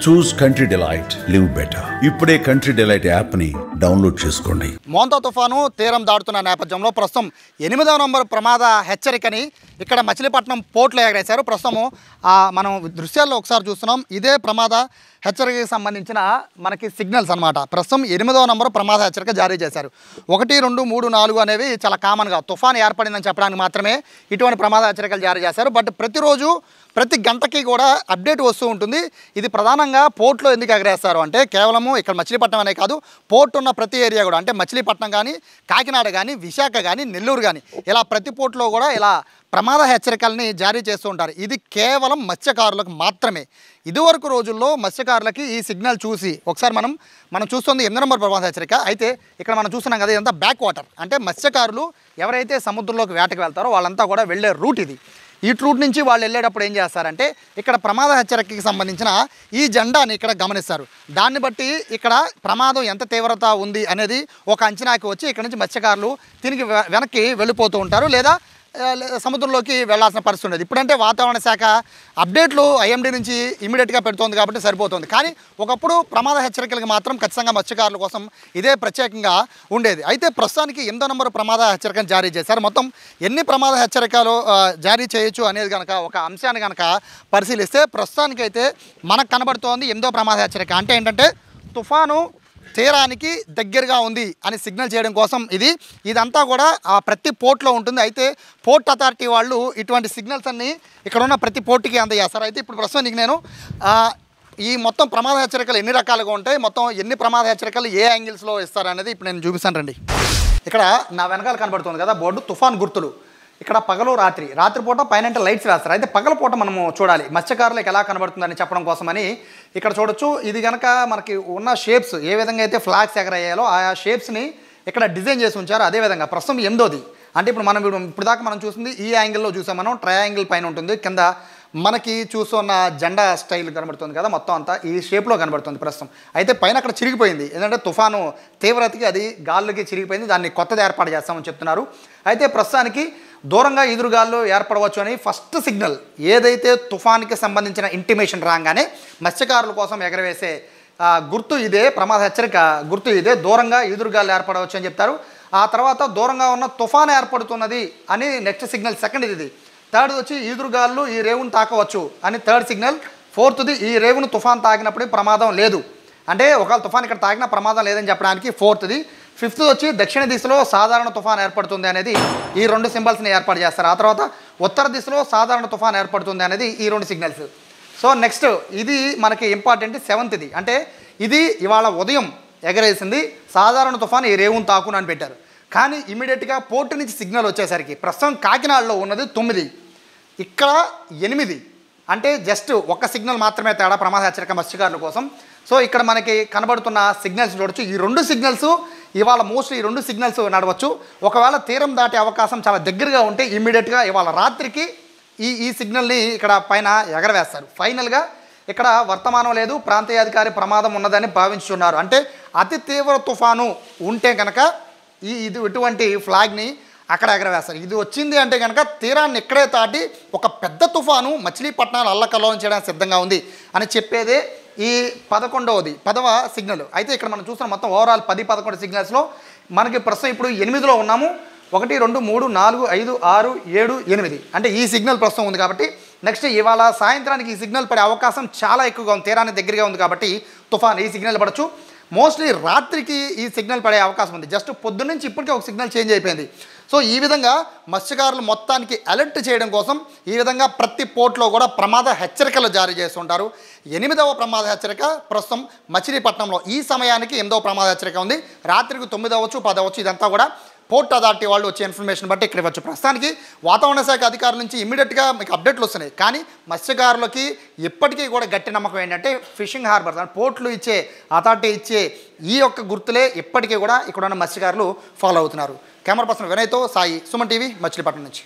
చూస్ country delight, live better. ఇప్పుడే country delight యాప్ని download చేసుకోండి. మోంతా తుఫాను తీరం దాటుతున్న నేపథ్యంలో ప్రస్తుతం 8వ నంబర్ ప్రమాద హెచ్చరికని ఇక్కడ మచిలీపట్నం పోర్టులో ఎగరేశారు. ప్రస్తుతము మనం దృశ్యాల్లో ఒకసారి చూస్తున్నాం. ఇదే ప్రమాద హెచ్చరికకి సంబంధించిన మనకి సిగ్నల్స్ అనమాట. ప్రస్తుతం 8వ నంబర్ ప్రమాద హెచ్చరిక జారీ చేశారు. 1, 2, 3, 4 అనేవి చాలా కామన్గా తుఫాను ఏర్పడిందని చెప్పడానికి మాత్రమే ఇటువంటి ప్రమాద హెచ్చరికలు జారీ చేశారు. బట్ ప్రతిరోజు ప్రతి గంటకి కూడా అప్డేట్ వస్తూ ఉంటుంది. ఇది ప్రధానంగా పోర్టులో ఎందుకు ఎగరేస్తారు అంటే కేవలము ఇక్కడ మచిలీపట్నం అనే కాదు, పోర్టు ఉన్న ప్రతి ఏరియా కూడా అంటే మచిలీపట్నం కానీ, కాకినాడ కానీ, విశాఖ కానీ, నెల్లూరు కానీ ఇలా ప్రతి పోర్టులో కూడా ఇలా ప్రమాద హెచ్చరికల్ని జారీ చేస్తూ ఉంటారు. ఇది కేవలం మత్స్యకారులకు మాత్రమే. ఇదివరకు రోజుల్లో మత్స్యకారులకి ఈ సిగ్నల్ చూసి ఒకసారి మనం చూస్తుంది 8వ నంబర్ ప్రమాద హెచ్చరిక. అయితే ఇక్కడ మనం చూస్తున్నాం కదా, ఇదంతా బ్యాక్ వాటర్ అంటే మత్స్యకారులు ఎవరైతే సముద్రంలోకి వేటకు వెళ్తారో వాళ్ళంతా కూడా వెళ్ళే రూట్ ఇది. ఈ రూట్ నుంచి వాళ్ళు వెళ్ళేటప్పుడు ఏం చేస్తారంటే ఇక్కడ ప్రమాద హెచ్చరికకి సంబంధించిన ఈ జెండాని ఇక్కడ గమనిస్తారు. దాన్ని బట్టి ఇక్కడ ప్రమాదం ఎంత తీవ్రత ఉంది అనేది ఒక అంచనాకి వచ్చి ఇక్కడ నుంచి మత్స్యకారులు తిరిగి వెనక్కి వెళ్ళిపోతూ ఉంటారు, లేదా సముద్రంలోకి వెళ్లాల్సిన పరిస్థితి ఉండేది. ఇప్పుడంటే వాతావరణ శాఖ అప్డేట్లు ఐఎండీ నుంచి ఇమీడియట్గా పెడుతోంది కాబట్టి సరిపోతుంది. కానీ ఒకప్పుడు ప్రమాద హెచ్చరికలకు మాత్రం ఖచ్చితంగా మత్స్యకారుల కోసం ఇదే ప్రత్యేకంగా ఉండేది. అయితే ప్రస్తుతానికి 8వ నంబర్ ప్రమాద హెచ్చరికను జారీ చేశారు. మొత్తం ఎన్ని ప్రమాద హెచ్చరికలు జారీ చేయొచ్చు అనేది కనుక ఒక అంశాన్ని కనుక పరిశీలిస్తే ప్రస్తుతానికైతే మనకు కనబడుతోంది 8వ ప్రమాద హెచ్చరిక. అంటే ఏంటంటే తుఫాను తీరానికి దగ్గరగా ఉంది అని సిగ్నల్ చేయడం కోసం ఇదంతా కూడా ప్రతి పోర్ట్లో ఉంటుంది. అయితే పోర్ట్ అథారిటీ వాళ్ళు ఇటువంటి సిగ్నల్స్ అన్నీ ఇక్కడ ఉన్న ప్రతి పోర్టుకి అందజేస్తారు. అయితే ఇప్పుడు ప్రస్తుతానికి నేను ఈ మొత్తం ప్రమాద హెచ్చరికలు ఎన్ని రకాలుగా ఉంటాయి, మొత్తం ఎన్ని ప్రమాద హెచ్చరికలు ఏ యాంగిల్స్లో ఇస్తారనేది ఇప్పుడు నేను చూపిస్తాను రండి. ఇక్కడ నా వెనకాల కనబడుతుంది కదా బోర్డు, తుఫాన్ గుర్తులు. ఇక్కడ పగలు రాత్రిపూట పైన లైట్స్ వేస్తారు. అయితే పగలపూట మనము చూడాలి మత్స్యకారులకు ఎలా కనబడుతుందని చెప్పడం కోసమని ఇక్కడ చూడొచ్చు. ఇది కనుక మనకి ఉన్న షేప్స్ ఏ విధంగా అయితే ఫ్లాగ్స్ ఎగరయ్యాలో ఆ షేప్స్ని ఇక్కడ డిజైన్ చేసి ఉంచారు. అదేవిధంగా ప్రస్తుతం 8వది అంటే ఇప్పుడు దాకా మనం చూసింది ఈ యాంగిల్లో చూసాం. మనం ట్రయాంగిల్ పైన ఉంటుంది, కింద మనకి చూస్తున్న జెండా స్టైల్ కనబడుతుంది కదా, మొత్తం అంతా ఈ షేప్లో కనబడుతుంది ప్రస్తుతం. అయితే పైన అక్కడ చిరిగిపోయింది, ఎందుకంటే తుఫాను తీవ్రతకి అది గాల్లోకి చిరిగిపోయింది, దాన్ని కొత్తది ఏర్పాటు చేస్తామని చెప్తున్నారు. అయితే ప్రస్తుతానికి దూరంగా ఎదురుగాల్లో ఏర్పడవచ్చు అని ఫస్ట్ సిగ్నల్ ఏదైతే తుఫాన్కి సంబంధించిన ఇంటిమేషన్ రాగానే మత్స్యకారుల కోసం ఎగరవేసే గుర్తు ఇదే, ప్రమాద హెచ్చరిక గుర్తు ఇదే, దూరంగా ఎదురుగాలు ఏర్పడవచ్చు అని చెప్తారు. ఆ తర్వాత దూరంగా ఉన్న తుఫాను ఏర్పడుతున్నది అని నెక్స్ట్ సిగ్నల్, సెకండ్ ఇది. థర్డ్ వచ్చి ఈదురుగాళ్ళు ఈ రేవును తాకవచ్చు అని థర్డ్ సిగ్నల్. ఫోర్త్ది ఈ రేవును తుఫాన్ తాకినప్పుడు ప్రమాదం లేదు అంటే ఒకవేళ తుఫాన్ ఇక్కడ తాకినా ప్రమాదం లేదని చెప్పడానికి ఫోర్త్ది. ఫిఫ్త్ వచ్చి దక్షిణ దిశలో సాధారణ తుఫాన్ ఏర్పడుతుంది అనేది ఈ 2 సింబల్స్ని ఏర్పాటు చేస్తారు. ఆ తర్వాత ఉత్తర దిశలో సాధారణ తుఫాన్ ఏర్పడుతుంది అనేది ఈ 2 సిగ్నల్స్. సో నెక్స్ట్ ఇది మనకి ఇంపార్టెంట్ 7th అంటే ఇది ఇవాళ ఉదయం ఎగరేసింది సాధారణ తుఫాన్ ఈ రేవును తాకును అని పెట్టారు. కానీ ఇమీడియట్గా పోర్టు నుంచి సిగ్నల్ వచ్చేసరికి ప్రస్తుతం కాకినాడలో ఉన్నది 9, ఇక్కడ 8 అంటే జస్ట్ ఒక సిగ్నల్ మాత్రమే తేడా ప్రమాద హెచ్చరిక మత్స్యకారుల కోసం. సో ఇక్కడ మనకి కనబడుతున్న సిగ్నల్స్ చూడొచ్చు. ఈ 2 సిగ్నల్స్ ఇవాళ మోస్ట్లీ ఈ 2 సిగ్నల్స్ నడవచ్చు. ఒకవేళ తీరం దాటే అవకాశం చాలా దగ్గరగా ఉంటే ఇమ్మీడియట్గా ఇవాళ రాత్రికి ఈ సిగ్నల్ని ఇక్కడ పైన ఎగరవేస్తారు. ఫైనల్గా ఇక్కడ వర్తమానం లేదు, ప్రాంతీయాధికారి ప్రమాదం ఉన్నదని భావించున్నారు. అంటే అతి తీవ్ర తుఫాను ఉంటే కనుక ఇటువంటి ఫ్లాగ్ని అక్కడ ఎగరవేస్తారు. ఇది వచ్చింది అంటే కనుక తీరాన్ని ఇక్కడే దాటి ఒక పెద్ద తుఫాను మచిలీపట్నాలు అల్లకల్లోలం చేయడానికి సిద్ధంగా ఉంది అని చెప్పేదే ఈ 10వ సిగ్నల్. అయితే ఇక్కడ మనం చూస్తున్న మొత్తం ఓవరాల్ 10-11 సిగ్నల్స్లో మనకి ప్రస్తుతం ఇప్పుడు 8లో ఉన్నాము. 1, 2, 3, 4, 5, 6, 7, 8 అంటే ఈ సిగ్నల్ ప్రస్తుతం ఉంది. కాబట్టి నెక్స్ట్ ఇవాళ సాయంత్రానికి ఈ సిగ్నల్ పడే అవకాశం చాలా ఎక్కువగా ఉంది, తీరానికి దగ్గరగా ఉంది కాబట్టి తుఫాన్ ఈ సిగ్నల్ పడవచ్చు. మోస్ట్లీ రాత్రికి ఈ సిగ్నల్ పడే అవకాశం ఉంది. జస్ట్ పొద్దున్నుంచి ఇప్పటికే ఒక సిగ్నల్ చేంజ్ అయిపోయింది. సో ఈ విధంగా మత్స్యకారులు మొత్తానికి అలర్ట్ చేయడం కోసం ఈ విధంగా ప్రతి పోర్ట్లో కూడా ప్రమాద హెచ్చరికలు జారీ చేస్తుంటారు. 8వ ప్రమాద హెచ్చరిక ప్రస్తుతం మచిలీపట్నంలో ఈ సమయానికి 8వ ప్రమాద హెచ్చరిక ఉంది. రాత్రికి 9 అవ్వచ్చు, 10 అవ్వచ్చు. ఇదంతా కూడా పోర్ట్ అథారిటీ వాళ్ళు వచ్చే ఇన్ఫర్మేషన్ బట్టి ఇక్కడ ఇవ్వచ్చు. ప్రస్తుతానికి వాతావరణ శాఖ అధికారుల నుంచి ఇమ్మీడియట్గా మీకు అప్డేట్లు వస్తున్నాయి. కానీ మత్స్యకారులకి ఇప్పటికీ కూడా గట్టి నమ్మకం ఏంటంటే ఫిషింగ్ హార్బర్స్ పోర్ట్లు ఇచ్చే అథారిటీ ఇచ్చే ఈ యొక్క గుర్తులే ఇప్పటికీ కూడా ఇక్కడ ఉన్న మత్స్యకారులు ఫాలో అవుతున్నారు. కెమెరా పర్సన్ వినయ్తో సాయి, సుమన్ టీవీ, మచిలీపట్నం నుంచి.